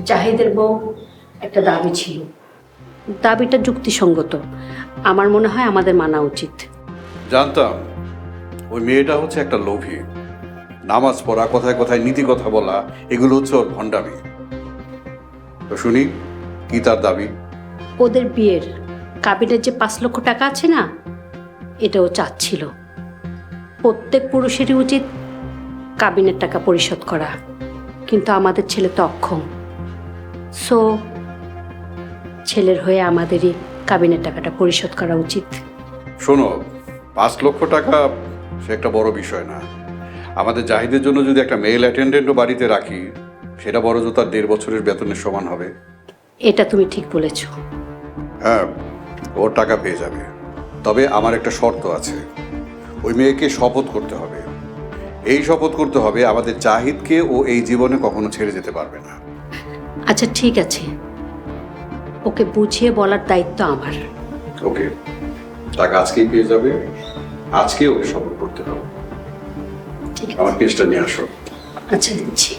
জাহিদের বউ একটা দাবি ছিল, দাবিটা যুক্তিসঙ্গত। আমার মনে হয় আমাদের মানা উচিত। জানতাম ওই মেয়েটা হচ্ছে একটা লোভী। নামাজ পড়া, কথায় কথায় নীতি কথা বলা, এগুলো হচ্ছে ওর ভণ্ডামি। তো শুনি কি তার দাবি? ওদের বিয়ের কাবিনের যে 5 লক্ষ টাকা আছে না, এটাও চাচ্ছিল। প্রত্যেক পুরুষেরই উচিত কাবিনের টাকা পরিশোধ করা, কিন্তু আমাদের ছেলে তো অক্ষম। সো ছেলের হয়ে আমাদেরই কাবিনের টাকাটা পরিশোধ করা উচিত। শোনো, 5 লক্ষ টাকা সে একটা বড় বিষয় না। আমাদের জাহিদের জন্য যদি একটা মেল অ্যাটেন্ডেন্টও বাড়িতে রাখি, সেটা বড় জোর তার 1.5 বছরের বেতনের সমান হবে। এটা তুমি ঠিক বলেছ। হ্যাঁ, ওর টাকা পেয়ে যাবে। তবে আমার একটা শর্ত আছে, ওই মেয়েকে শপথ করতে হবে। এই শপথ করতে হবে আমাদের জাহিদকে ও এই জীবনে কখনো ছেড়ে যেতে পারবে না। আচ্ছা ঠিক আছে, ওকে বুঝিয়ে বলার দায়িত্ব আমার। ওকে, টাকা আজকেই পেয়ে যাবে। আজকে ওকে শপথ করতে হবে। ঠিক আছে, আমার কেসটা নিয়ে আসো। আচ্ছা দিচ্ছি।